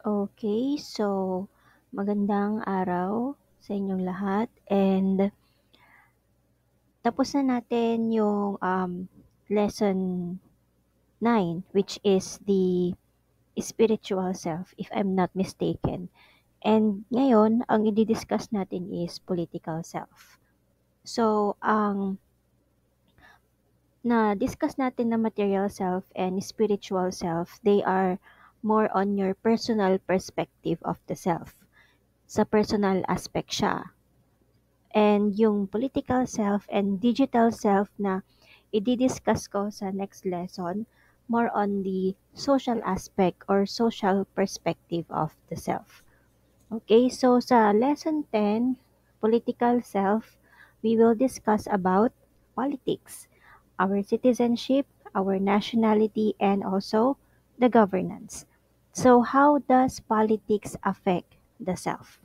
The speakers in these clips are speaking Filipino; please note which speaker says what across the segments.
Speaker 1: Okay, so magandang araw sa inyong lahat and tapos na natin yung lesson 9 which is the spiritual self if I'm not mistaken. And ngayon, ang i-discuss natin is political self. So, ang na-discuss natin na material self and spiritual self, they are more on your personal perspective of the self. Sa personal aspect siya. And yung political self and digital self na i-discuss ko sa next lesson, more on the social aspect or social perspective of the self. Okay, so sa lesson 10, political self, we will discuss about politics, our citizenship, our nationality, and also the governance. So how does politics affect the self?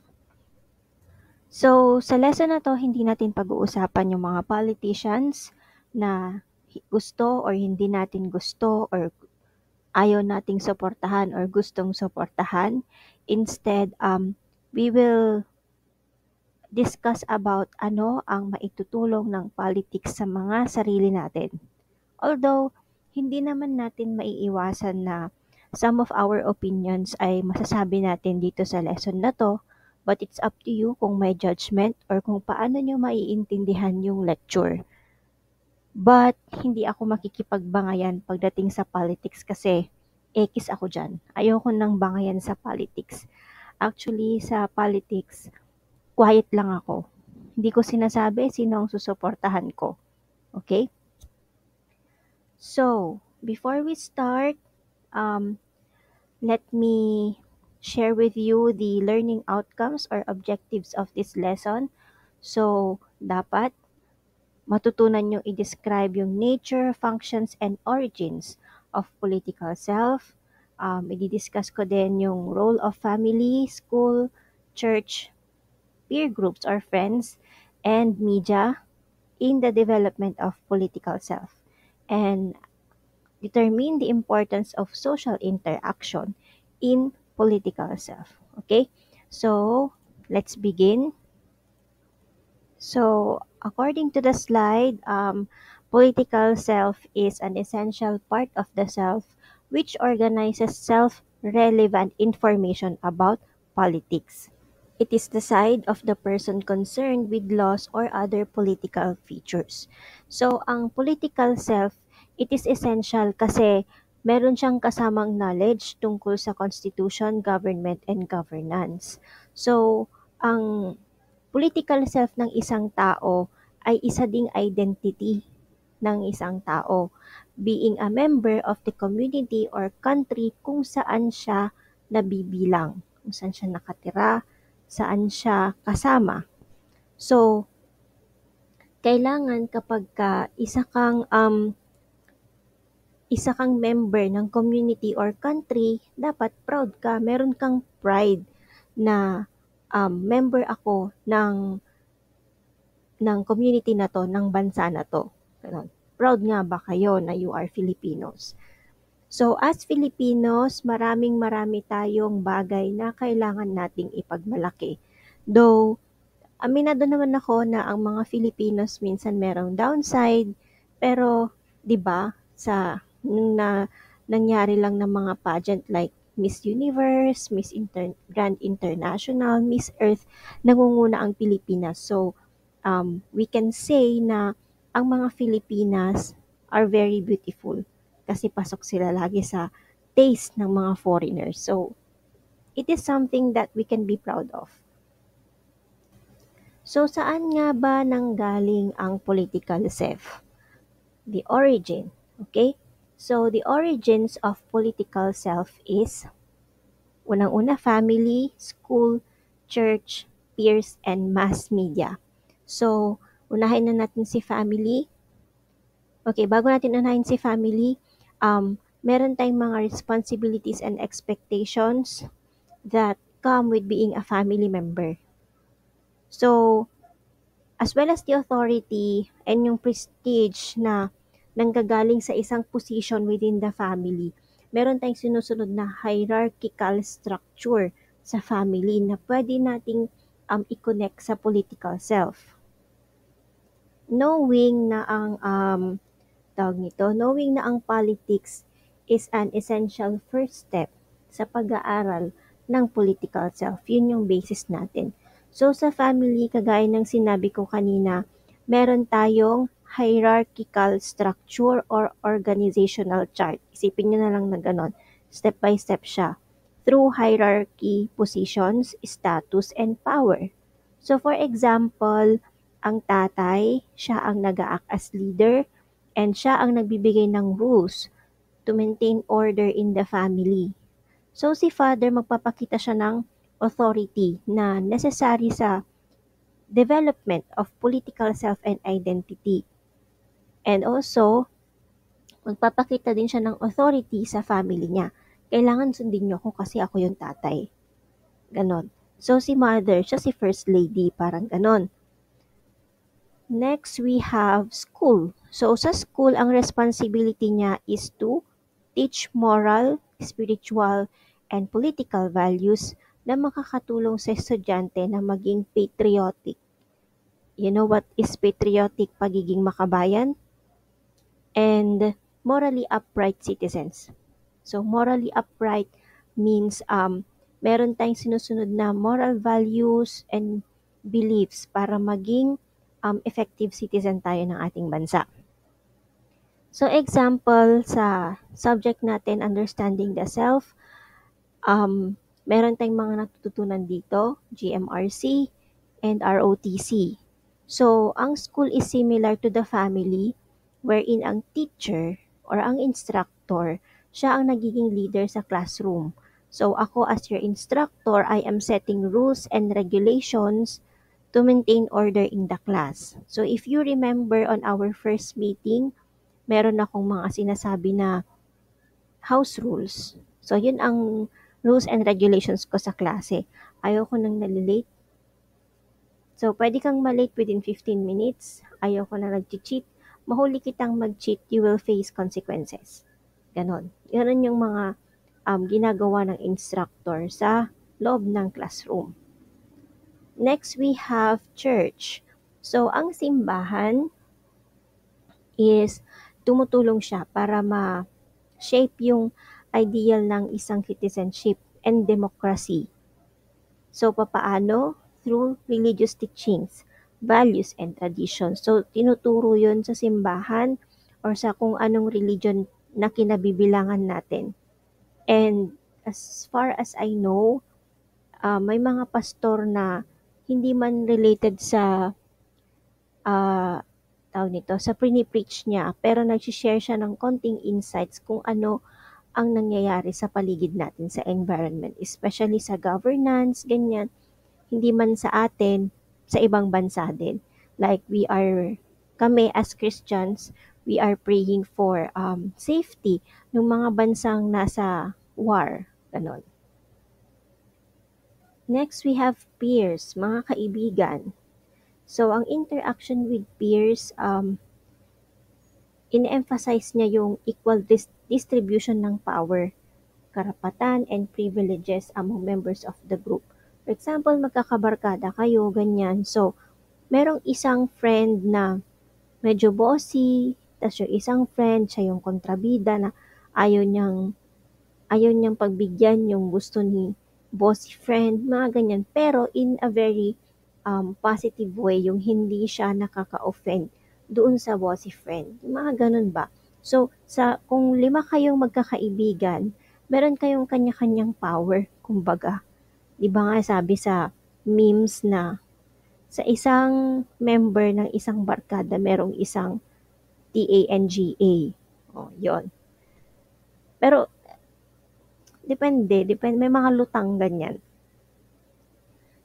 Speaker 1: So, sa lesson na 'to hindi natin pag-uusapan yung mga politicians na gusto or hindi natin gusto or ayaw nating suportahan or gustong suportahan. Instead, we will discuss about ano ang maitutulong ng politics sa mga sarili natin. Although, hindi naman natin maiiwasan na some of our opinions ay masasabi natin dito sa lesson na 'to, but it's up to you kung may judgment or kung paano niyo maiintindihan yung lecture. But hindi ako makikipagbangayan pagdating sa politics kasi ekis ako diyan. Ayoko ng bangayan sa politics. Actually, sa politics, quiet lang ako. Hindi ko sinasabi sino ang susuportahan ko. Okay? So, before we start, um, let me share with you the learning outcomes or objectives of this lesson. So, dapat matutunan nyo i-describe yung nature, functions, and origins of political self. I-discuss ko din yung role of family, school, church, peer groups or friends, and media in the development of political self. And determine the importance of social interaction in political self. Okay? So, let's begin. So, according to the slide, political self is an essential part of the self which organizes self-relevant information about politics. It is the side of the person concerned with laws or other political features. So, ang political self, it is essential kasi meron siyang kasamang knowledge tungkol sa constitution, government, and governance. So, ang political self ng isang tao ay isa ding identity ng isang tao, being a member of the community or country kung saan siya nabibilang, kung saan siya nakatira, saan siya kasama. So, kailangan kapagka isa kang member ng community or country, dapat proud ka, meron kang pride na member ako ng community na 'to, ng bansa na 'to, gano'n. Proud nga ba kayo na you are Filipinos? So, as Filipinos, marami tayong bagay na kailangan nating ipagmalaki. Though, aminado naman ako na ang mga Filipinos minsan merong downside, pero 'di ba sa nung nangyari lang ng mga pageant like Miss Universe, Grand International, Miss Earth, nangunguna ang Pilipinas. So, we can say na ang mga Filipinas are very beautiful kasi pasok sila lagi sa taste ng mga foreigners. So, it is something that we can be proud of. So, saan nga ba nanggaling ang political self? The origin, okay? So, the origins of political self is unang-una family, school, church, peers, and mass media. So, unahin na natin si family. Okay, bago natin unahin si family, meron tayong mga responsibilities and expectations that come with being a family member. So, as well as the authority and yung prestige na nanggagaling sa isang position within the family, meron tayong sinusunod na hierarchical structure sa family na pwede nating i-connect sa political self. Knowing na knowing na ang politics is an essential first step sa pag-aaral ng political self. Yun yung basis natin. So sa family, kagaya ng sinabi ko kanina, meron tayong hierarchical structure or organizational chart. Isipin nyo na lang na ganon. Step by step siya. Through hierarchy, positions, status, and power. So for example, ang tatay, siya ang nag-act as leader, and siya ang nagbibigay ng rules to maintain order in the family. So si father, magpapakita siya ng authority na necessary sa development of political self and identity. And also, magpapakita din siya ng authority sa family niya. Kailangan sundin niyo ako kasi ako yung tatay. Ganon. So si mother, siya si first lady, parang ganon. Next, we have school. So sa school, ang responsibility niya is to teach moral, spiritual, and political values na makakatulong sa estudyante na maging patriotic. You know what is patriotic? Pagiging makabayan and morally upright citizens. So morally upright means meron tayong sinusunod na moral values and beliefs para maging effective citizen tayo ng ating bansa. So example sa subject natin, understanding the self, meron tayong mga natututunan dito, GMRC and ROTC. So ang school is similar to the family wherein ang teacher or ang instructor, siya ang nagiging leader sa classroom. So ako as your instructor, I am setting rules and regulations to maintain order in the class. So if you remember on our first meeting, meron akong mga sinasabi na house rules. So yun ang rules and regulations ko sa klase. Ayoko nang nalilate. So pwede kang malate within 15 minutes. Ayoko na nag-cheat. Mahuli kitang mag-cheat, you will face consequences. Ganon. Ganon yung mga ginagawa ng instructor sa loob ng classroom. Next, we have church. So, ang simbahan is tumutulong siya para ma-shape yung ideal ng isang citizenship and democracy. So, papaano? Through religious teachings, values, and traditions. So, tinuturo yun sa simbahan or sa kung anong religion na kinabibilangan natin. And as far as I know, may mga pastor na hindi man related sa sa prini-preach niya, pero nag-share siya ng konting insights kung ano ang nangyayari sa paligid natin sa environment, especially sa governance, ganyan. Hindi man sa atin, sa ibang bansa din. Like kami as Christians, we are praying for safety ng mga bansang nasa war, ganon. Next, we have peers, mga kaibigan. So, ang interaction with peers, in-emphasize niya yung equal distribution ng power, karapatan, and privileges among members of the group. For example, magkakabarkada kayo, ganyan. So, merong isang friend na medyo bossy, tas yung isang friend, siya yung kontrabida na ayaw niyang pagbigyan yung gusto ni bossy friend, mga ganyan. Pero in a very positive way, yung hindi siya nakaka-offend doon sa bossy friend. Mga ganun ba? So, kung 5 kayong magkakaibigan, meron kayong kanya-kanyang power, kumbaga. Di ba nga sabi sa memes na sa isang member ng isang barkada, merong isang TANGA. O, yon. Pero, depende, may mga lutang ganyan.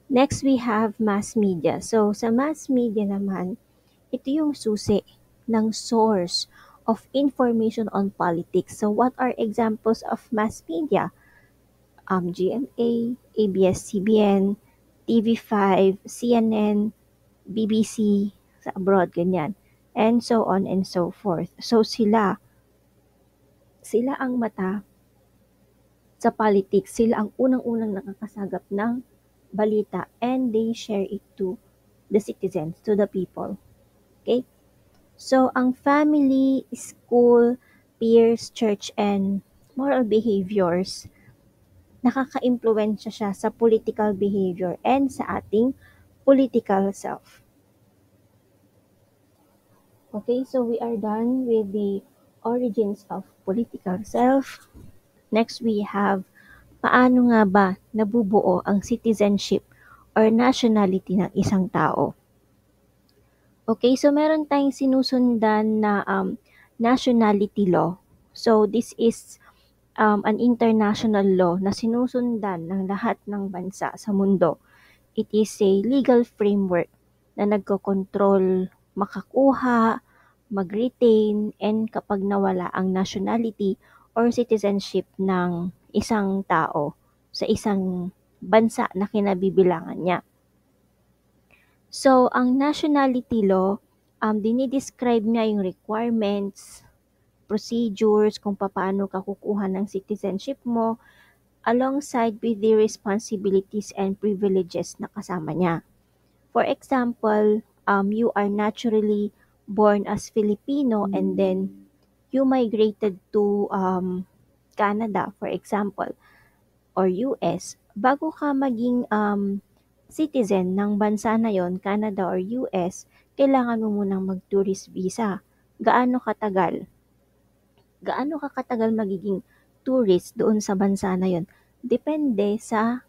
Speaker 1: Next, we have mass media. So, sa mass media naman, ito yung susi ng source of information on politics. So, what are examples of mass media? GMA, ABS-CBN, TV5, CNN, BBC, sa abroad, ganyan. And so on and so forth. So, sila ang mata sa politics, sila ang unang-unang nakakasagap ng balita and they share it to the citizens, to the people. Okay? So, ang family, school, peers, church, and moral behaviors, nakaka-impluwensya siya sa political behavior and sa ating political self. Okay, so we are done with the origins of political self. Next, we have paano nga ba nabubuo ang citizenship or nationality ng isang tao. Okay, so meron tayong sinusundan na nationality law. So this is an international law na sinusundan ng lahat ng bansa sa mundo. It is a legal framework na nagkokontrol makakuha, mag-retain, and kapag nawala ang nationality or citizenship ng isang tao sa isang bansa na kinabibilangan niya. So, ang nationality law, dinidescribe niya yung requirements, procedures, kung paano ka kukuha ng citizenship mo, alongside with the responsibilities and privileges na kasama niya. For example, you are naturally born as Filipino and then you migrated to Canada, for example, or US. Bago ka maging citizen ng bansa na yon, Canada or US, kailangan mo munang mag-tourist visa. Gaano katagal? Gaano ka katagal magiging tourist doon sa bansa na yon? Depende sa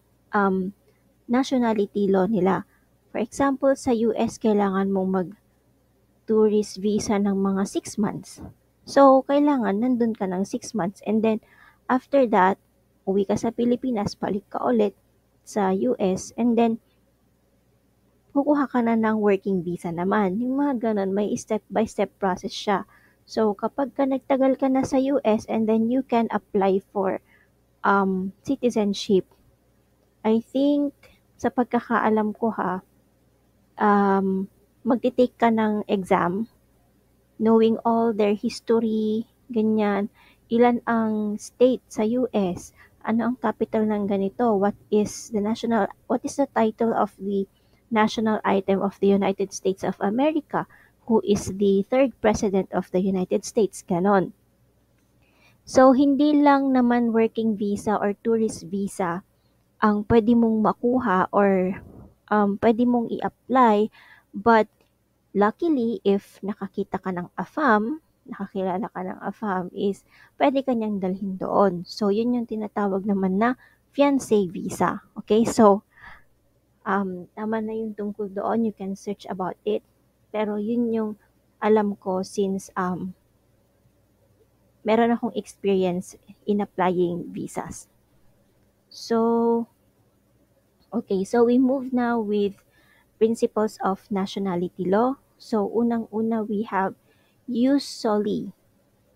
Speaker 1: nationality law nila. For example, sa US, kailangan mong mag-tourist visa ng mga 6 months. So, kailangan nandun ka ng 6 months and then after that, uwi ka sa Pilipinas, balik ka ulit sa US and then kukuha ka na ng working visa naman. Yung mga ganun, may step-by-step process siya. So, kapag ka nagtagal ka na sa US and then you can apply for citizenship, I think, sa pagkakaalam ko ha, magte-take ka ng exam, knowing all their history, ganyan, ilan ang state sa US, ano ang capital ng ganito, what is the title of the national item of the United States of America, who is the third president of the United States, ganon. So, hindi lang naman working visa or tourist visa ang pwede mong makuha or pwede mong i-apply, but luckily, if nakakita ka ng AFAM, nakakilala ka ng AFAM, is pwede ka niyang dalhin doon. So, yun yung tinatawag naman na fiancé visa. Okay, so, tama na yung tungkol doon. You can search about it. Pero yun yung alam ko since meron akong experience in applying visas. So, okay, so we move now with principles of nationality law. So, unang-una we have jus soli.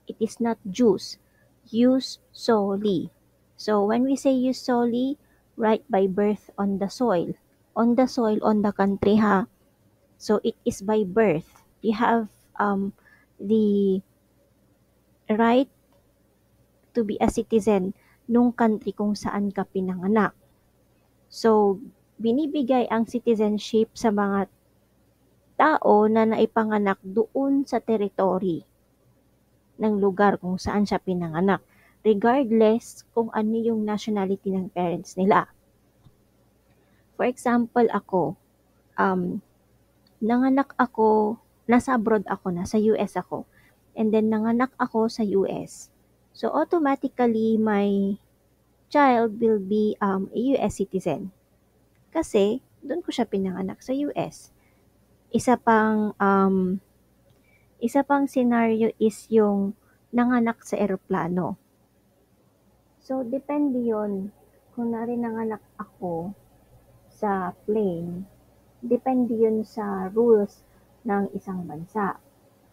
Speaker 1: It is not jus, jus soli. So, when we say jus soli, right by birth on the soil. On the soil, on the country ha. So, it is by birth. You have the right to be a citizen nung country kung saan ka pinanganak. So, binibigay ang citizenship sa mga tao na naipanganak doon sa territory ng lugar kung saan siya pinanganak, regardless kung ano yung nationality ng parents nila. For example, ako, nanganak ako, nasa abroad ako, nasa US ako, and then nanganak ako sa US. So, automatically, my child will be a US citizen. Kasi, doon ko siya pinanganak sa US. Isa pang scenario is yung nanganak sa eroplano. So, depende yon kung nanganak ako sa plane, depende yun sa rules ng isang bansa.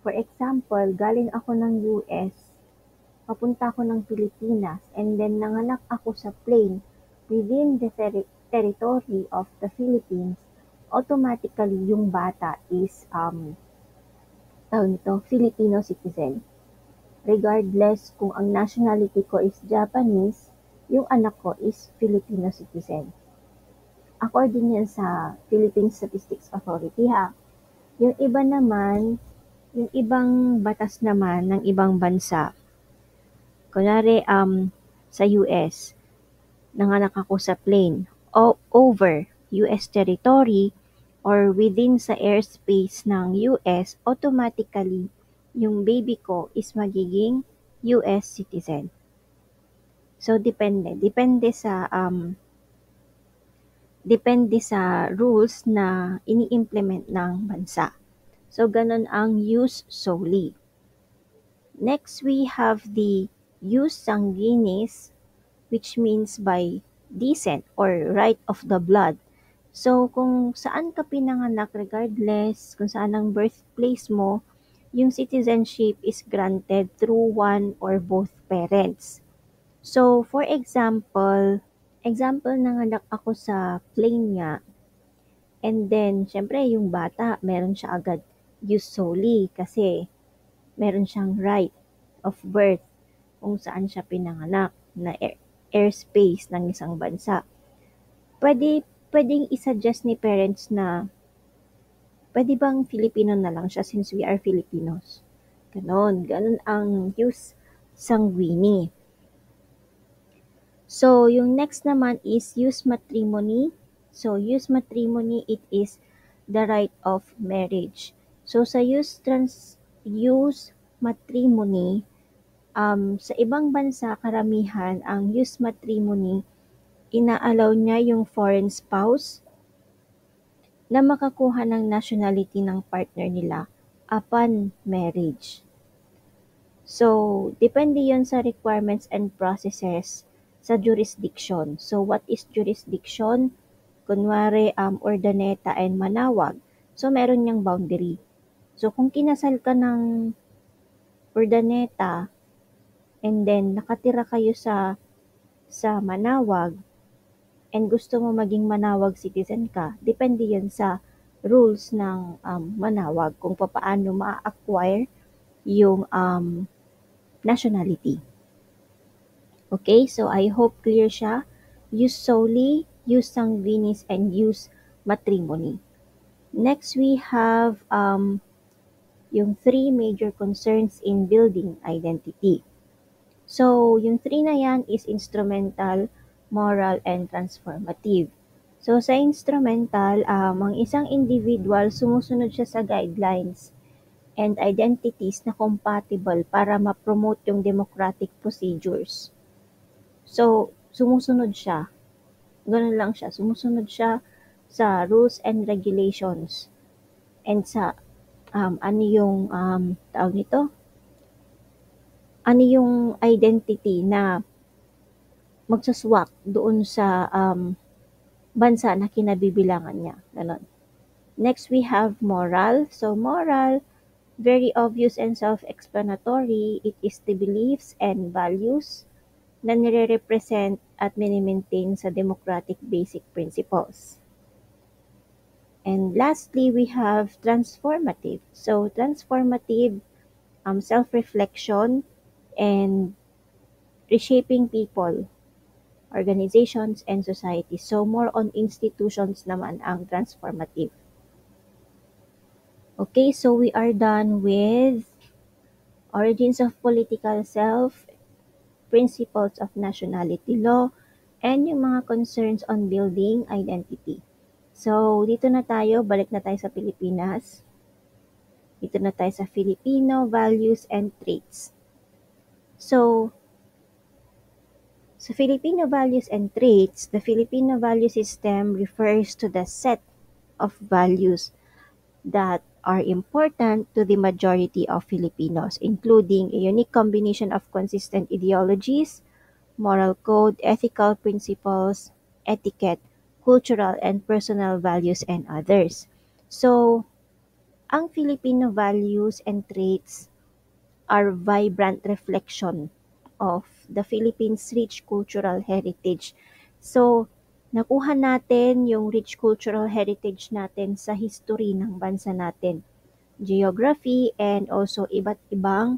Speaker 1: For example, galing ako ng US, papunta ako ng Pilipinas, and then nanganak ako sa plane within the territory of the Philippines, automatically yung bata is Filipino citizen. Regardless kung ang nationality ko is Japanese, yung anak ko is Filipino citizen. According yan sa Philippine Statistics Authority ha. Yung iba naman, yung ibang batas naman ng ibang bansa, kunwari sa US, nanganak ako sa plane o over US territory or within sa airspace ng US, automatically yung baby ko is magiging US citizen. So depende sa rules na ini-implement ng bansa. So ganun ang jus soli. Next we have the jus sanguinis, which means by descent or right of the blood. So kung saan ka pinanganak, regardless kung saan ang birthplace mo, yung citizenship is granted through one or both parents. So for example nanganak ako sa plain nga, and then syempre yung bata meron siya agad jus soli kasi meron siyang right of birth kung saan siya pinanganak na airspace ng isang bansa. Pwedeng i-suggest ni parents na pwede bang Filipino na lang siya since we are Filipinos. Ganon ang jus sanguini. So, yung next naman is jus matrimony. So, jus matrimony, it is the right of marriage. So, sa jus matrimony, sa ibang bansa, karamihan, ang jus matrimony, inaalaw niya yung foreign spouse na makakuha ng nationality ng partner nila upon marriage. So, depende yon sa requirements and processes sa jurisdiction. So, what is jurisdiction? Kunwari, Urdaneta and Manawag. So, meron niyang boundary. So, kung kinasal ka ng Urdaneta and then nakatira kayo sa Manawag and gusto mo maging Manawag citizen ka, depende yon sa rules ng Manawag kung paano ma-acquire yung nationality. Okay, so I hope clear siya. Jus soli, jus sanguinis, and jus matrimony. Next, we have yung three major concerns in building identity. So, yung three na yan is instrumental, moral, and transformative. So, sa instrumental, ang isang individual sumusunod siya sa guidelines and identities na compatible para ma-promote yung democratic procedures. So, sumusunod siya. Ganun lang siya. Sumusunod siya sa rules and regulations and sa ano yung tawag nito? Ano yung identity na magsuswak doon sa bansa na kinabibilangan niya. Ganon. Next, we have moral. So, moral, very obvious and self-explanatory. It is the beliefs and values na nire-represent at mini-maintain sa democratic basic principles. And lastly, we have transformative. So, transformative, self-reflection and reshaping people, organizations, and society. So, more on institutions naman ang transformative. Okay, so we are done with origins of political self, principles of nationality law, and yung mga concerns on building identity. So, dito na tayo, balik na tayo sa Pilipinas. Dito na tayo sa Filipino values and traits. So, sa Filipino values and traits, the Filipino value system refers to the set of values that are important to the majority of Filipinos, including a unique combination of consistent ideologies, moral code, ethical principles, etiquette, cultural and personal values, and others. So, ang Filipino values and traits are vibrant reflection of the Philippines' rich cultural heritage. So, nakuha natin yung rich cultural heritage natin sa history ng bansa natin, geography, and also iba't ibang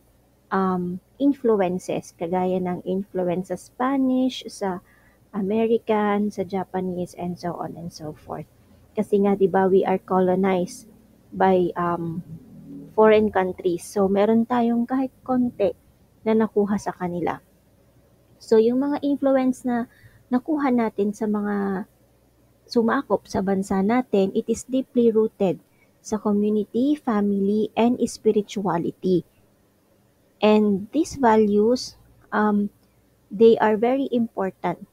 Speaker 1: influences, kagaya ng influence sa Spanish, sa American, sa Japanese, and so on and so forth. Kasi nga, di ba, we are colonized by foreign countries. So, meron tayong kahit konti na nakuha sa kanila. So, yung mga influence na nakuha natin sa mga sumakop sa bansa natin, it is deeply rooted sa community, family, and spirituality. And these values, they are very important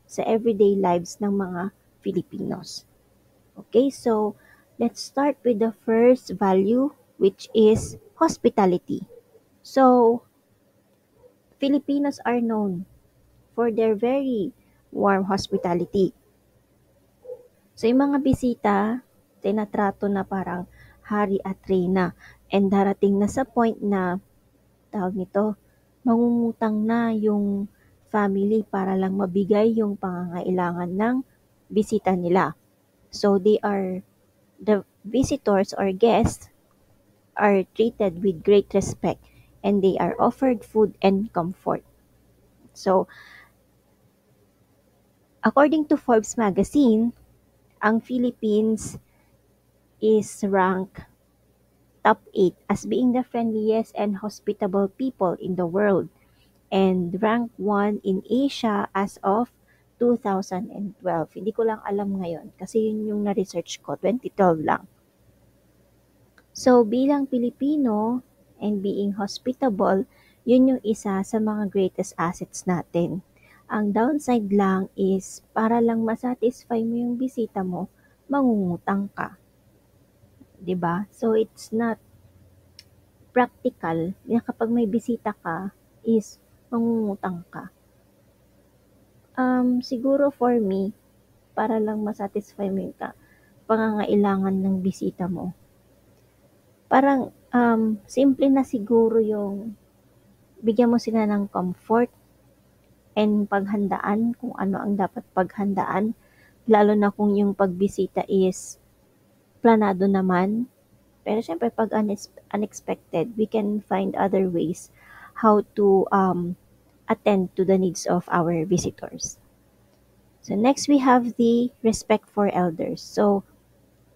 Speaker 1: sa everyday lives ng mga Filipinos. Okay, so let's start with the first value, which is hospitality. So, Filipinos are known for their very warm hospitality. So, yung mga bisita, tinatrato na parang hari at reyna. And darating na sa point na, tawag nito, mangungutang na yung family para lang mabigay yung pangangailangan ng bisita nila. So, the visitors or guests are treated with great respect and they are offered food and comfort. So, according to Forbes magazine, ang Philippines is ranked top 8 as being the friendliest and hospitable people in the world and ranked 1 in Asia as of 2012. Hindi ko lang alam ngayon kasi yun yung na-research ko, 2012 lang. So, bilang Pilipino and being hospitable, yun yung isa sa mga greatest assets natin. Ang downside lang is para lang masatisfy mo yung bisita mo, mangungutang ka. 'Di ba? So, it's not practical na kapag may bisita ka is mangungutang ka. Siguro for me, para lang masatisfy mo yung pangangailangan ng bisita mo. Parang simple na siguro yung bigyan mo sila ng comfort and paghandaan kung ano ang dapat paghandaan, lalo na kung yung pagbisita is planado naman. Pero syempre, pag unexpected, we can find other ways how to attend to the needs of our visitors. So next, we have the respect for elders. So,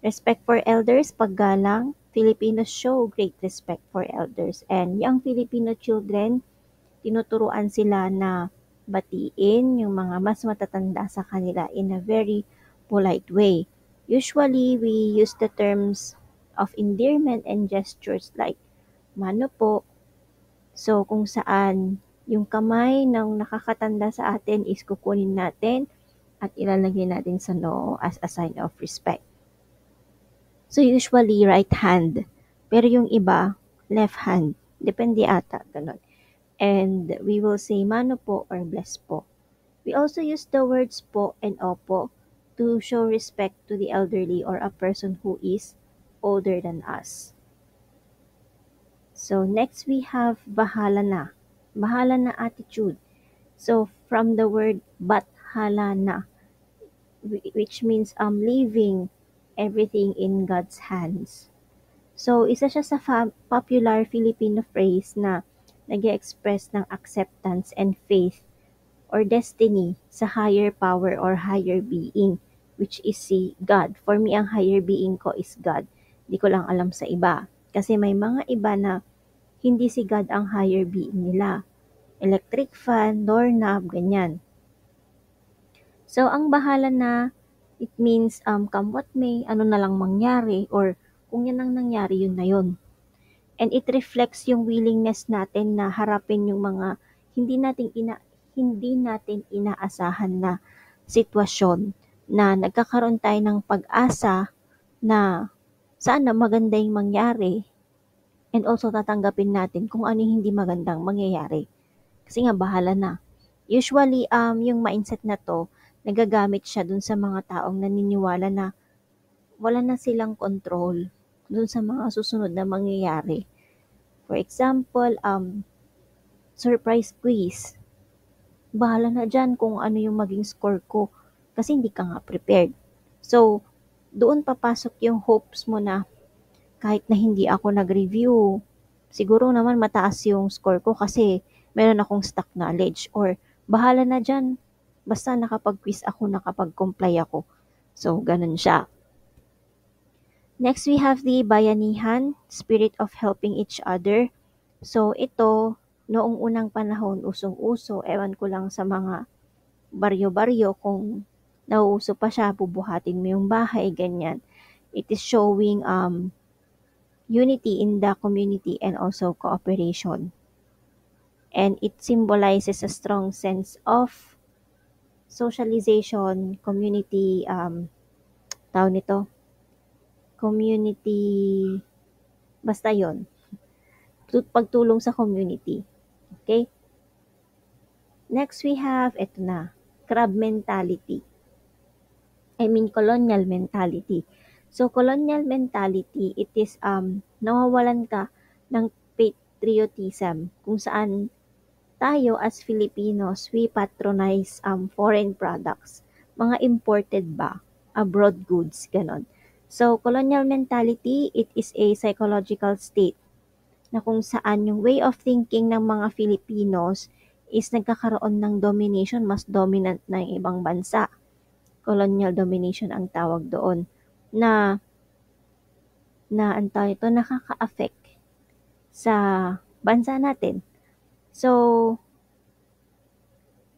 Speaker 1: respect for elders, paggalang, Filipinos show great respect for elders. And young Filipino children, tinuturuan sila na batiin yung mga mas matatanda sa kanila in a very polite way. Usually, we use the terms of endearment and gestures like mano po. So, kung saan yung kamay ng nakakatanda sa atin is kukunin natin at ilalagay natin sa noo as a sign of respect. So, usually, right hand. Pero yung iba, left hand. Depende ata, ganun. And we will say mano po or bless po. We also use the words po and opo to show respect to the elderly or a person who is older than us. So next we have bahala na. Bahala na attitude. So from the word bathala na, which means leaving everything in God's hands. So isa siya sa popular Filipino phrase na nag-express ng acceptance and faith or destiny sa higher power or higher being, which is si God. For me, ang higher being ko is God. Di ko lang alam sa iba. Kasi may mga iba na hindi si God ang higher being nila. Electric fan, doorknob, ganyan. So, ang bahala na, it means come what may, ano na lang mangyari, or kung yan ang nangyari, yun na yun. And it reflects yung willingness natin na harapin yung mga hindi natin inaasahan na sitwasyon na nagkakaroon tayo ng pag-asa na sana maganda yung mangyari and also tatanggapin natin kung ano yung hindi magandang mangyayari. Kasi nga bahala na. Usually, yung mindset na to, nagagamit siya dun sa mga taong naniniwala na wala na silang control dun sa mga susunod na mangyayari. For example, surprise quiz. Bahala na dyan kung ano yung maging score ko kasi hindi ka nga prepared. So, doon papasok yung hopes mo na kahit na hindi ako nag-review, siguro naman mataas yung score ko kasi meron akong stock knowledge, or bahala na dyan, basta nakapag-quiz ako, nakapag-comply ako. So, ganun siya. Next, we have the bayanihan, spirit of helping each other. So, ito, noong unang panahon, usong-uso, ewan ko lang sa mga baryo-baryo kung nauuso pa siya, bubuhatin mo yung bahay, ganyan. It is showing unity in the community and also cooperation. And it symbolizes a strong sense of socialization, community, tawag nito, community, basta yon, pagtulong sa community. Okay? Next we have, ito na, crab mentality. Colonial mentality. So, colonial mentality, it is, nawawalan ka ng patriotism kung saan tayo as Filipinos, we patronize foreign products. Mga imported ba? Abroad goods, ganon. So, colonial mentality, it is a psychological state na kung saan yung way of thinking ng mga Filipinos is nagkakaroon ng domination, mas dominant na yung ibang bansa. Colonial domination ang tawag doon. Ang tawag ito, nakaka-affect sa bansa natin. So,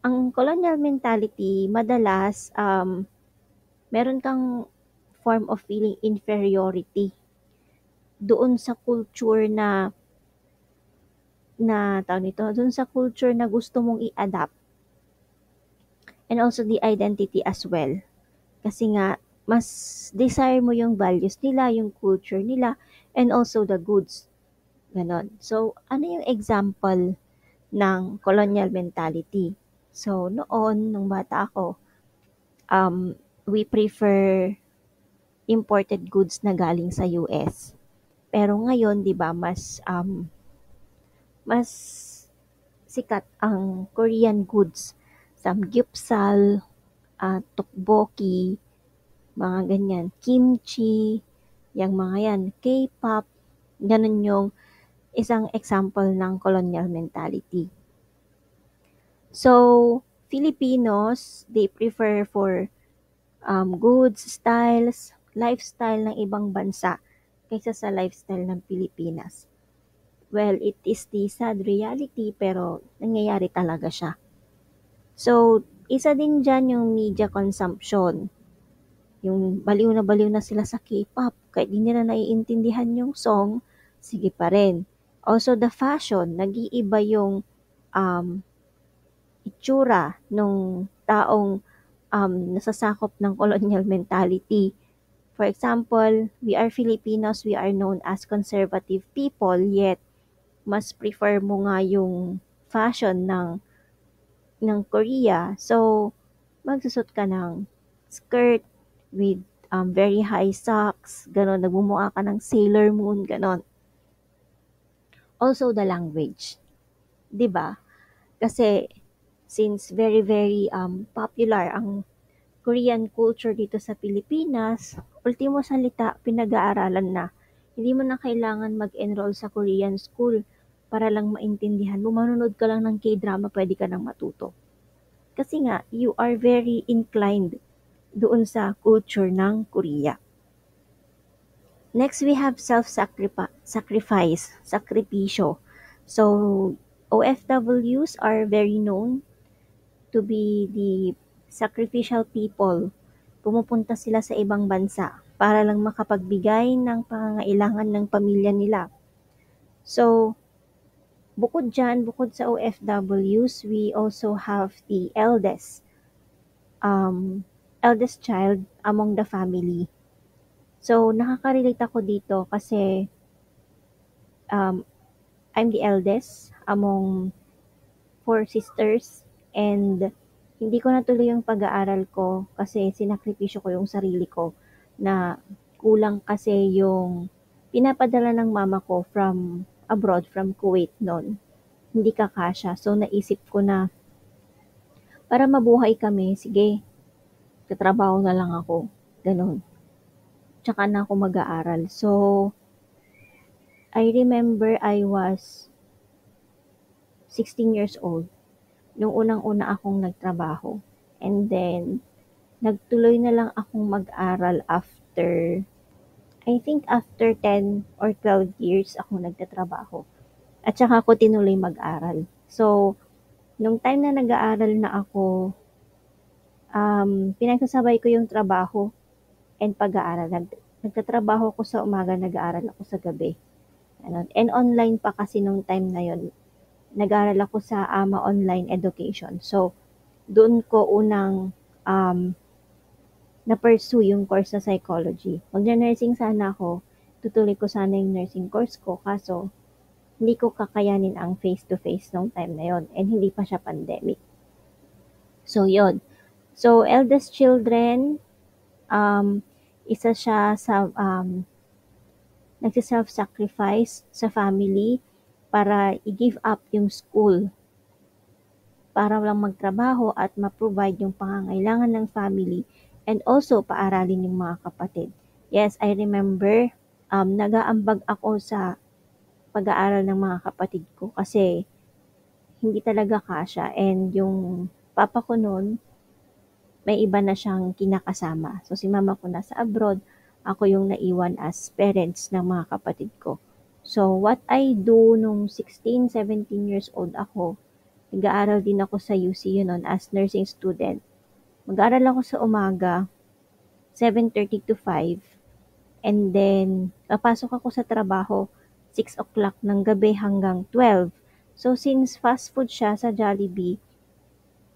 Speaker 1: ang colonial mentality, madalas, meron kang form of feeling inferiority doon sa culture doon sa culture na gusto mong i-adapt. And also the identity as well. Kasi nga, mas desire mo yung values nila, yung culture nila, and also the goods. Ganon. So, ano yung example ng colonial mentality? So, noon, nung bata ako, we prefer imported goods na galing sa US. Pero ngayon, 'di ba, mas sikat ang Korean goods. Samgyeopsal, tteokbokki, mga ganyan, kimchi, yang mga yan, K-pop, ganun yung isang example ng colonial mentality. So, Filipinos, they prefer for goods, styles, lifestyle ng ibang bansa kaysa sa lifestyle ng Pilipinas. Well, it is the sad reality pero nangyayari talaga siya. So, isa din dyan yung media consumption. Yung baliw na sila sa K-pop. Kahit di nila naiintindihan yung song, sige pa rin. Also, the fashion, nag-iiba yung itsura ng taong nasasakop ng colonial mentality. For example, we are Filipinos, we are known as conservative people, yet mas prefer mo nga yung fashion ng Korea. So, magsusot ka ng skirt with very high socks, ganon, nagmumukha ka ng Sailor Moon, ganon. Also, the language. 'Di ba? Kasi, since very, very popular ang Korean culture dito sa Pilipinas, ultimo salita, pinag-aaralan na. Hindi mo na kailangan mag-enroll sa Korean school para lang maintindihan mo. Manonood ka lang ng K-drama, pwede ka nang matuto. Kasi nga, you are very inclined doon sa culture ng Korea. Next, we have self-sacrifice, sakripisyo. So, OFWs are very known to be the sacrificial people. Pumupunta sila sa ibang bansa para lang makapagbigay ng pangangailangan ng pamilya nila. So, bukod sa OFWs, we also have the eldest child among the family. So, nakaka-relate ako dito kasi I'm the eldest among 4 sisters, and hindi ko natuloy yung pag-aaral ko kasi sinakripisyo ko yung sarili ko na kulang kasi yung pinapadala ng mama ko from abroad, from Kuwait noon. Hindi kakasya. So, naisip ko na para mabuhay kami, sige, tatrabaho na lang ako. Ganon. Tsaka na ako mag-aaral. So, I remember I was 16 years old, nung unang-una akong nagtrabaho. And then, nagtuloy na lang akong mag-aral after, I think after 10 or 12 years akong nagtatrabaho. At saka ako tinuloy mag-aral. So, nung time na nag-aaral na ako, pinagsasabay ko yung trabaho and pag-aaral. Nagtatrabaho ako sa umaga, nag-aaral ako sa gabi. Ganun. And online pa kasi nung time na yon, nag-aaral ako sa AMA Online Education. So, doon ko unang na-pursue yung course sa psychology. Magna-nursing sana ako, tutuloy ko sana yung nursing course ko, kaso hindi ko kakayanin ang face-to-face nung time na yon and hindi pa siya pandemic. So, yon. So, eldest children, isa siya sa nagsi-self-sacrifice sa family para i-give up yung school para lang magtrabaho at ma-provide yung pangangailangan ng family and also paaralin yung mga kapatid. Yes, I remember, nag-aambag ako sa pag-aaral ng mga kapatid ko kasi hindi talaga kasya and yung papa ko noon, may iba na siyang kinakasama. So si mama ko nasa abroad, ako yung naiwan as parents ng mga kapatid ko. So what I do nung 16, 17 years old ako, nag-aaral din ako sa UCU noon as nursing student. Mag-aaral ako sa umaga, 7:30 to 5. And then, papasok ako sa trabaho, 6 o'clock ng gabi hanggang 12. So, since fast food siya sa Jollibee,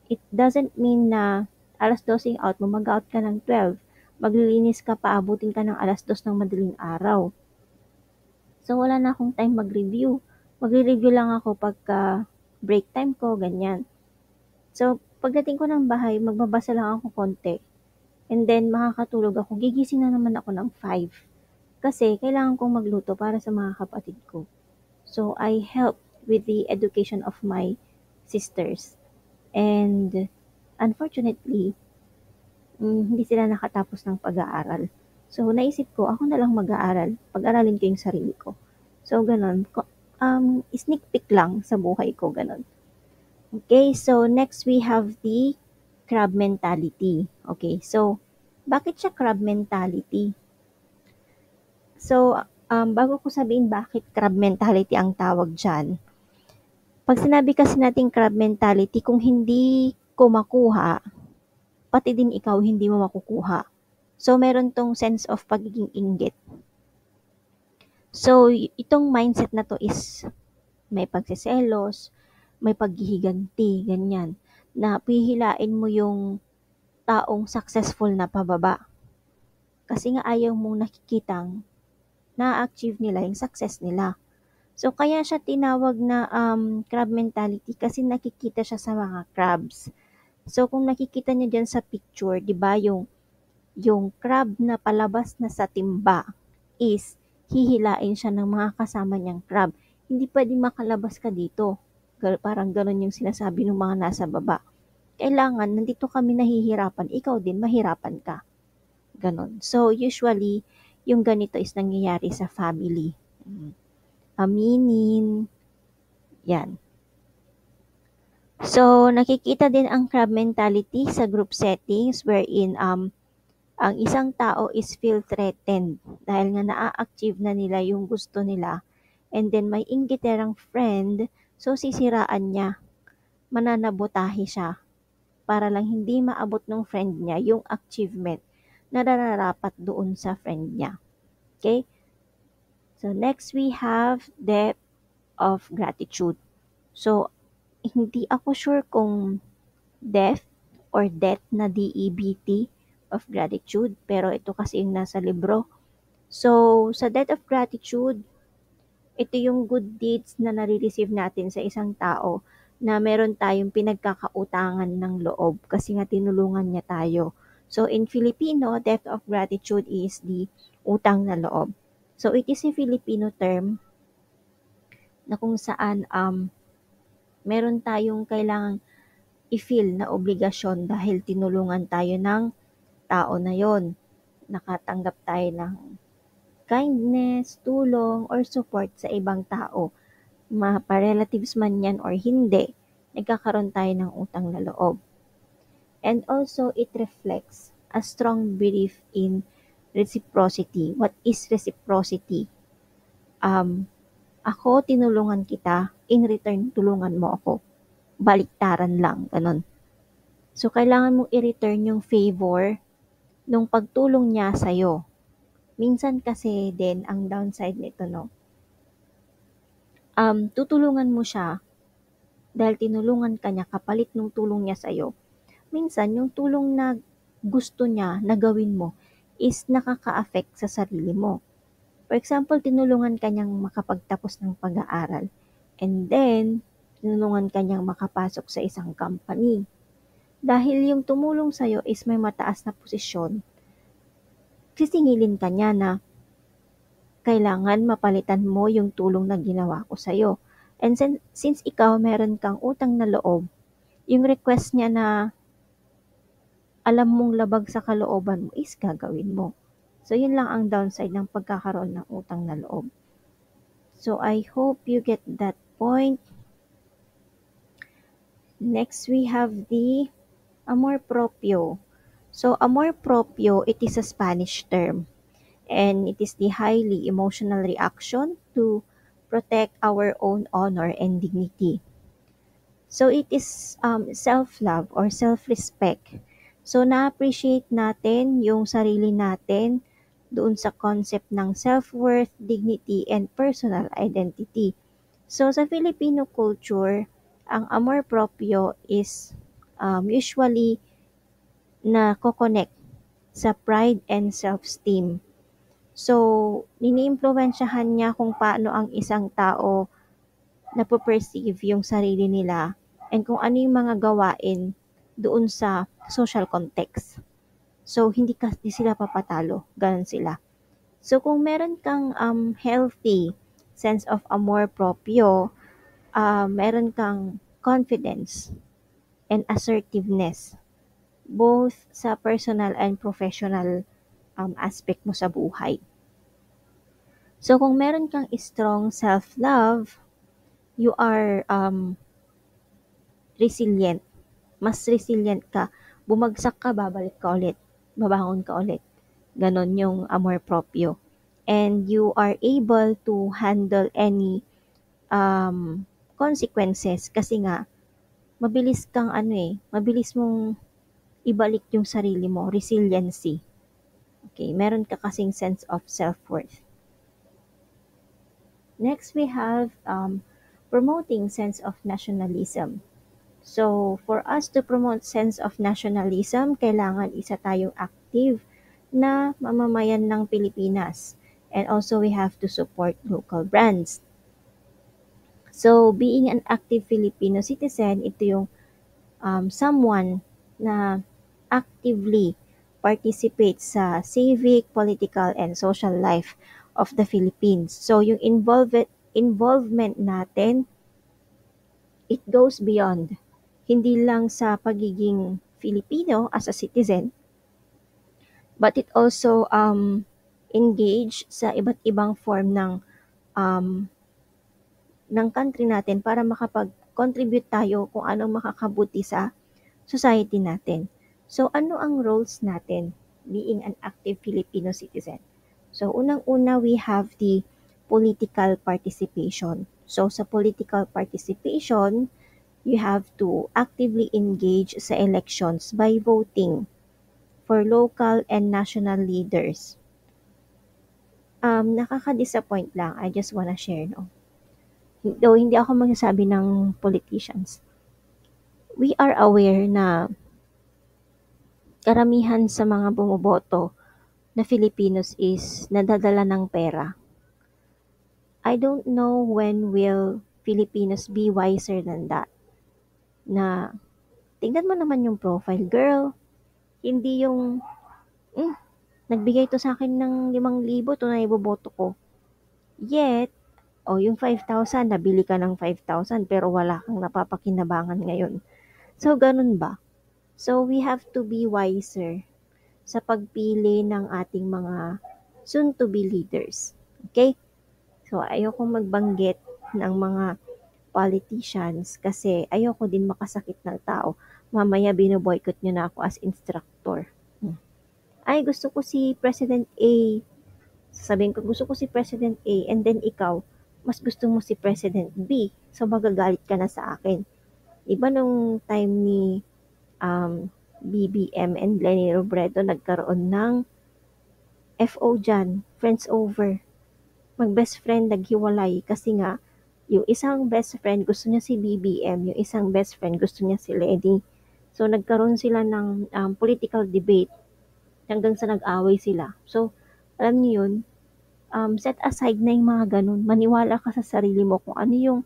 Speaker 1: it doesn't mean na alas 12 out mo, mag-out ka ng 12. Maglilinis ka pa, abutin ka ng alas 2 ng madaling araw. So, wala na akong time mag-review. Magre-review lang ako pagka break time ko, ganyan. So, pagdating ko ng bahay, magbabasa lang ako konti. And then, makakatulog ako. Gigising na naman ako ng 5. Kasi, kailangan kong magluto para sa mga kapatid ko. So, I help with the education of my sisters. And, unfortunately, hindi sila nakatapos ng pag-aaral. So, naisip ko, ako na lang mag-aaral. Pag-aralin ko yung sarili ko. So, ganun. Sneak peek lang sa buhay ko, ganun. Okay, so next we have the crab mentality. Okay, so bakit siya crab mentality? So, bago ko sabihin bakit crab mentality ang tawag dyan, pag sinabi kasi natin crab mentality, kung hindi ko makuha, pati din ikaw hindi mo makukuha. So, meron tong sense of pagiging inggit. So, itong mindset na to is may pagsiselos, may paghihiganti, ganyan, na pihilain mo yung taong successful na pababa. Kasi nga ayaw mong nakikitang na-achieve nila yung success nila. So, kaya siya tinawag na crab mentality kasi nakikita siya sa mga crabs. So, kung nakikita niyo dyan sa picture, di ba, yung crab na palabas na sa timba is hihilain siya ng mga kasama niyang crab. Hindi pwedeng makalabas ka dito. Parang ganun yung sinasabi ng mga nasa baba. Kailangan, nandito kami nahihirapan, ikaw din mahirapan ka. Ganon. So, usually, yung ganito is nangyayari sa family. Aminin. Yan. So, nakikita din ang crab mentality sa group settings wherein ang isang tao is feel threatened dahil nga na-achieve na nila yung gusto nila and then may inggiterang friend, so sisiraan niya, mananabotahe siya para lang hindi maabot ng friend niya yung achievement na nararapat doon sa friend niya. Okay? So, next we have depth of gratitude. So, hindi ako sure kung depth or debt na DEBT of gratitude, pero ito kasi yung nasa libro. So, sa debt of gratitude, ito yung good deeds na nare-receive natin sa isang tao na meron tayong pinagkakautangan ng loob kasi nga tinulungan niya tayo. So, in Filipino, debt of gratitude is the utang na loob. So, it is a Filipino term na kung saan meron tayong kailangang i-feel na obligasyon dahil tinulungan tayo ng tao na yon. Nakatanggap tayo ng kindness, tulong, or support sa ibang tao. mapa-relatives man yan or hindi, nagkakaroon tayo ng utang na loob. And also, it reflects a strong belief in reciprocity. What is reciprocity? Um, Ako, tinulungan kita, in return, tulungan mo ako. Baliktaran lang, ganun. So, kailangan mong i-return yung favor nung pagtulong niya sa'yo. Minsan kasi din, ang downside nito, no, tutulungan mo siya dahil tinulungan ka niya kapalit nung tulong niya sa'yo. Minsan, yung tulong na gusto niya na gawin mo is nakaka-affect sa sarili mo. For example, tinulungan ka niyang makapagtapos ng pag-aaral. And then, tinulungan ka niyang makapasok sa isang company. Dahil yung tumulong sa'yo is may mataas na posisyon, sisingilin ka niya na kailangan mapalitan mo yung tulong na ginawa ko sa'yo. And since ikaw meron kang utang na loob, yung request niya na alam mong labag sa kalooban mo is gagawin mo. So, yun lang ang downside ng pagkakaroon ng utang na loob. So, I hope you get that point. Next, we have the amor propio. So, amor propio, it is a Spanish term. And it is the highly emotional reaction to protect our own honor and dignity. So, it is self-love or self-respect. So, na-appreciate natin yung sarili natin doon sa concept ng self-worth, dignity, and personal identity. So, sa Filipino culture, ang amor proprio is usually na connect sa pride and self-esteem. So, nini-impluwensyahan niya kung paano ang isang tao napo-perceive yung sarili nila and kung ano yung mga gawain doon sa social context. So, hindi kasi sila papatalo. Ganun sila. So, kung meron kang healthy sense of amor proprio, meron kang confidence and assertiveness both sa personal and professional aspect mo sa buhay. So, kung meron kang strong self-love, you are resilient. Mas resilient ka. Bumagsak ka, babalik ka ulit. Babangon ka ulit. Ganon yung amor proprio. And you are able to handle any consequences kasi nga, mabilis kang mabilis mong ibalik yung sarili mo, resiliency. Okay, meron ka kasing sense of self-worth. Next, we have promoting sense of nationalism. So, for us to promote sense of nationalism, kailangan isa tayong active na mamamayan ng Pilipinas. And also, we have to support local brands. So, being an active Filipino citizen, ito yung someone na actively participate sa civic, political, and social life of the Philippines. So, yung involvement natin, it goes beyond. Hindi lang sa pagiging Filipino as a citizen, but it also engage sa iba't ibang form um, ng country natin para makapag-contribute tayo kung anong makakabuti sa society natin. So, ano ang roles natin being an active Filipino citizen? So, unang-una, we have the political participation. So, sa political participation, you have to actively engage sa elections by voting for local and national leaders. Nakaka-disappoint lang. I just wanna share, no? Though hindi ako magsasabi ng politicians. We are aware na karamihan sa mga bumoboto na Filipinos is nadadala ng pera. I don't know when will Filipinos be wiser than that. Na tingnan mo naman yung profile, girl. Hindi yung nagbigay to sa akin ng 5,000 to na iboboto ko. Yet, yung 5,000, nabili ka ng 5,000 pero wala kang napapakinabangan ngayon. So, ganun ba? So, we have to be wiser sa pagpili ng ating mga soon-to-be leaders. Okay? So, ayokong magbanggit ng mga politicians kasi ayoko din makasakit ng tao. Mamaya bino-boycott niyo na ako as instructor. Hmm. Ay, gusto ko si President A. Sasabihin ko, gusto ko si President A, and then ikaw, mas gusto mo si President B. So, magagalit ka na sa akin. Iba nung time ni BBM and Lenny Robredo, nagkaroon ng FO dyan, friends over. Mag-best friend naghiwalay kasi nga, yung isang best friend gusto niya si BBM, yung isang best friend gusto niya si Lenny. So, nagkaroon sila ng political debate hanggang sa nag-away sila. So, alam niyo yun, set aside na yung mga ganun. Maniwala ka sa sarili mo kung ano yung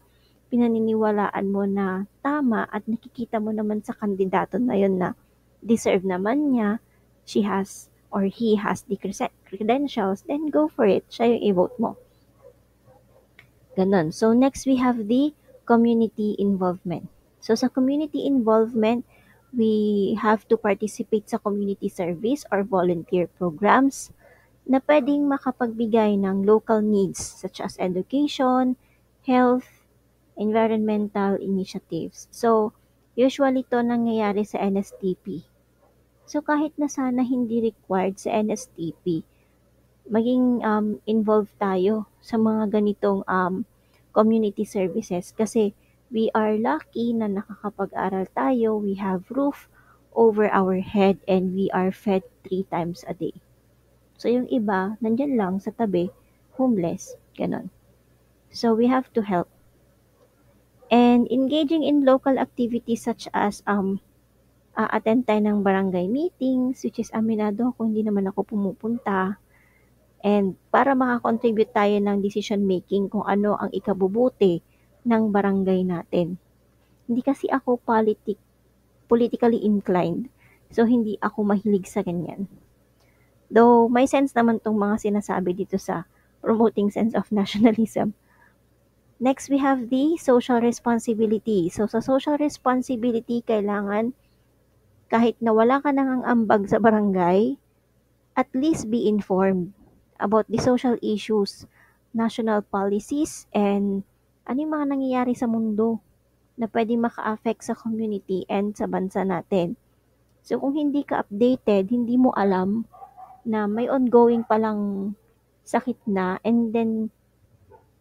Speaker 1: pinaniniwalaan mo na tama at nakikita mo naman sa kandidato na yun na deserve naman niya, she has or he has the credentials, then go for it. Siya yung i-vote mo. Ganon. So, next we have the community involvement. So, sa community involvement, we have to participate sa community service or volunteer programs na pwedeng makapagbigay ng local needs such as education, health, environmental initiatives. So, usually to nangyayari sa NSTP. So, kahit na sana hindi required sa NSTP, maging involved tayo sa mga ganitong community services kasi we are lucky na nakakapag-aral tayo, we have roof over our head, and we are fed 3 times a day. So, yung iba, nandyan lang sa tabi, homeless, ganon. So, we have to help. And engaging in local activities such as attend tayo ng barangay meetings, which is aminado ako, hindi naman ako pumupunta. And para makakontribute tayo ng decision making kung ano ang ikabubuti ng barangay natin. Hindi kasi ako politically inclined. So, hindi ako mahilig sa ganyan. Though, may sense naman tong mga sinasabi dito sa promoting sense of nationalism. Next, we have the social responsibility. So, sa social responsibility, kailangan kahit na wala ka nang ambag sa barangay, at least be informed about the social issues, national policies, and ano yung mga nangyayari sa mundo na pwedeng maka-affect sa community and sa bansa natin. So, kung hindi ka updated, hindi mo alam na may ongoing palang sakit na, and then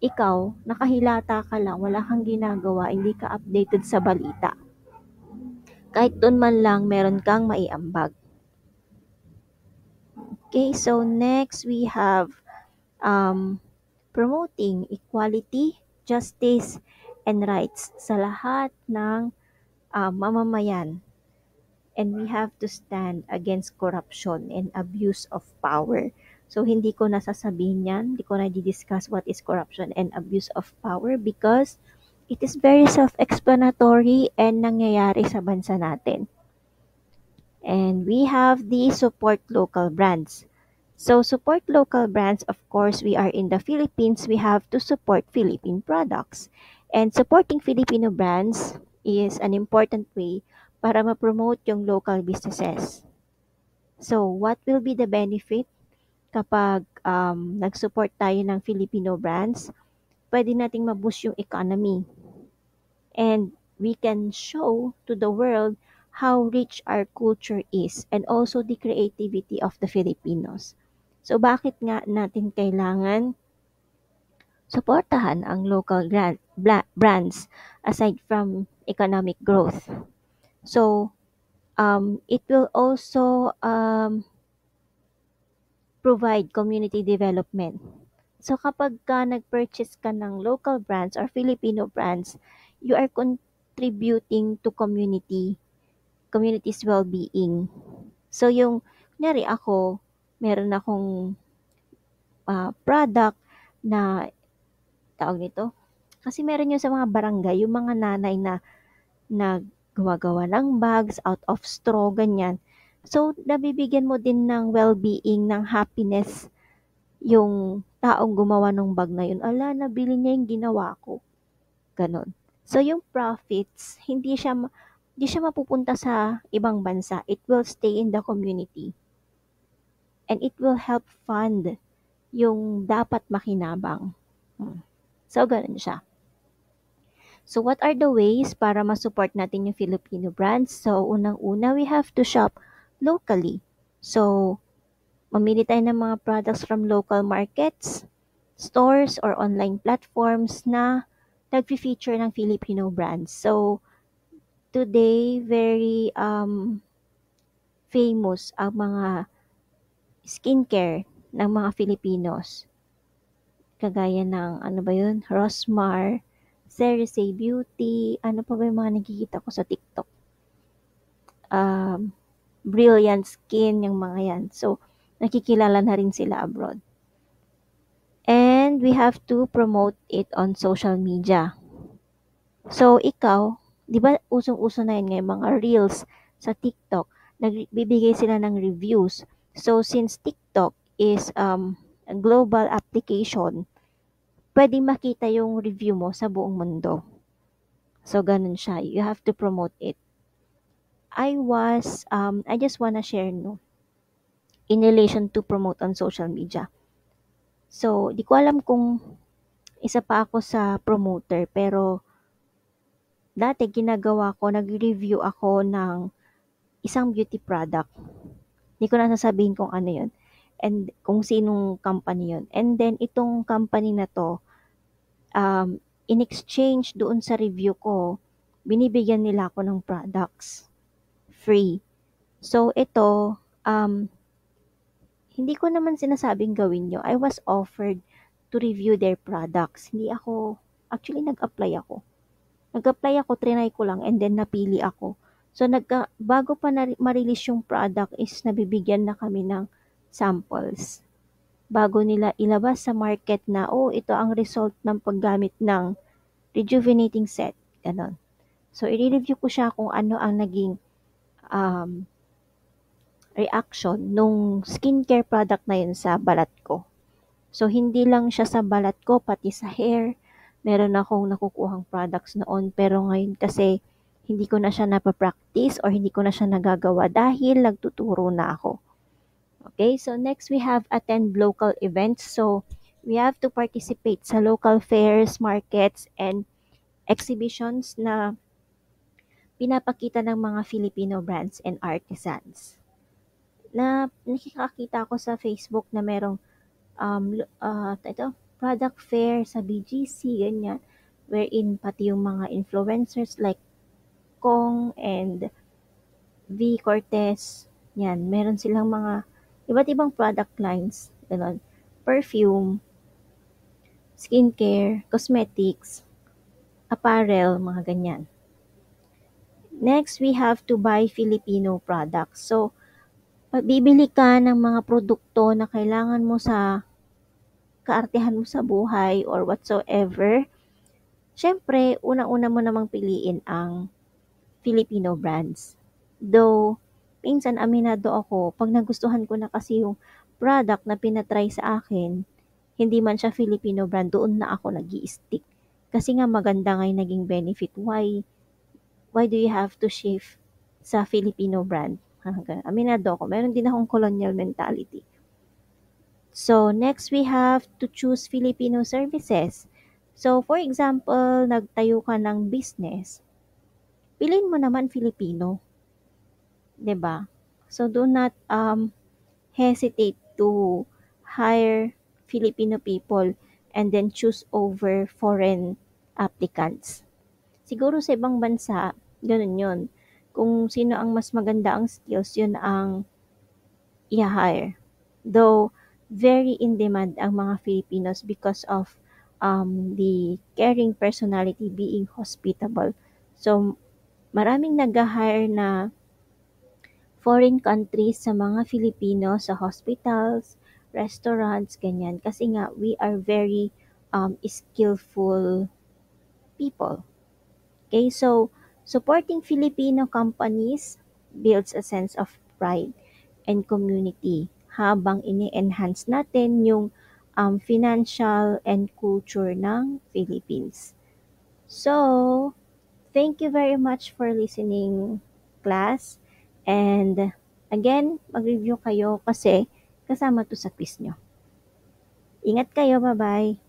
Speaker 1: ikaw, nakahilata ka lang, wala kang ginagawa, hindi ka updated sa balita. Kahit doon man lang, meron kang maiambag. Okay, so next we have promoting equality, justice, and rights sa lahat ng mamamayan. And we have to stand against corruption and abuse of power. So, hindi ko nasasabihin yan, hindi ko na di-discuss what is corruption and abuse of power because it is very self-explanatory and nangyayari sa bansa natin. And we have the support local brands. So, support local brands, of course, we are in the Philippines, we have to support Philippine products. And supporting Filipino brands is an important way para ma-promote yung local businesses. So, what will be the benefit kapag nag-support tayo ng Filipino brands? Pwede nating ma-boost yung economy. And we can show to the world how rich our culture is and also the creativity of the Filipinos. So, bakit nga natin kailangan suportahan ang local brands aside from economic growth? So, it will also provide community development. So, kapag ka nag-purchase ka ng local brands or Filipino brands, you are contributing to community's well-being. So, yung, kunyari ako, meron akong product na, tawag nito, kasi meron yun sa mga barangay, yung mga nanay na gumagawa ng bags out of straw, ganyan. So, nabibigyan mo din ng well-being, ng happiness, yung taong gumawa ng bag na yun. Ala, nabili niya yung ginawa ko. Ganon. So, yung profits, hindi siya mapupunta sa ibang bansa. It will stay in the community. And it will help fund yung dapat makinabang. So, ganun siya. So what are the ways para ma-support natin yung Filipino brands? So unang-una, we have to shop locally. So mamili tayo ng mga products from local markets, stores, or online platforms na nag-feature ng Filipino brands. So today, very famous ang mga skincare ng mga Filipinos. Kagaya ng ano ba yun, Rosmar, Cerisay Beauty, ano pa ba yung mga nakikita ko sa TikTok? Um, Brilliant Skin, yung mga yan. So, nakikilala na rin sila abroad. And we have to promote it on social media. So, ikaw, di ba usong-uso na yun ngayon, mga reels sa TikTok, nagbibigay sila ng reviews. So, since TikTok is a global application, pwedeng makita yung review mo sa buong mundo. So, ganun siya. You have to promote it. I just wanna share, no, in relation to promote on social media. So, di ko alam kung isa pa ako sa promoter, pero dati ginagawa ko, nag-review ako ng isang beauty product. Hindi ko na sasabihin kung ano yun. And kung sinong company yun. And then, itong company na to, in exchange doon sa review ko, binibigyan nila ako ng products. Free. So, ito, hindi ko naman sinasabing gawin nyo. I was offered to review their products. Hindi ako, actually nag-apply ako. Trinay ko lang, and then napili ako. So, bago pa ma-release yung product is nabibigyan na kami ng samples. Bago nila ilabas sa market na, oh, ito ang result ng paggamit ng rejuvenating set. Ganon. So, i-review ko siya kung ano ang naging um, reaction nung skincare product na yun sa balat ko. So, hindi lang siya sa balat ko, pati sa hair. Meron akong nakukuhang products noon. Pero ngayon kasi, hindi ko na siya napapractice or hindi ko na siya nagagawa dahil nagtuturo na ako. Okay, so next we have attend local events. So, we have to participate sa local fairs, markets, and exhibitions na pinapakita ng mga Filipino brands and artisans. Na nakikakita ako sa Facebook na merong product fair sa BGC, ganyan, wherein pati yung mga influencers like Kong and V. Cortez, yan, meron silang mga iba't ibang product lines, ganun, perfume, skincare, cosmetics, apparel, mga ganyan. Next, we have to buy Filipino products. So, pag bibili ka ng mga produkto na kailangan mo sa kaartehan mo sa buhay or whatsoever, syempre, unang-una mo namang piliin ang Filipino brands. Though, minsan aminado ako, pag nagustuhan ko na kasi yung product na pinatry sa akin, hindi man siya Filipino brand, doon na ako nag-i-stick. Kasi nga maganda nga yung naging benefit. Why do you have to shift sa Filipino brand? Aminado ako. Meron din akong colonial mentality. So, next we have to choose Filipino services. So, for example, nagtayo ka ng business, piliin mo naman Filipino. 'Di ba? So, do not hesitate to hire Filipino people and then choose over foreign applicants. Siguro sa ibang bansa, ganun yun. Kung sino ang mas maganda ang skills, yun ang i-hire. Though, very in demand ang mga Filipinos because of the caring personality, being hospitable. So, maraming nag-hire na foreign countries sa mga Filipino sa hospitals, restaurants, ganyan. Kasi nga, we are very skillful people. Okay, so supporting Filipino companies builds a sense of pride and community habang ini-enhance natin yung financial and culture ng Philippines. So, thank you very much for listening, class. And again, mag-review kayo kasi kasama to sa quiz nyo. Ingat kayo, bye-bye!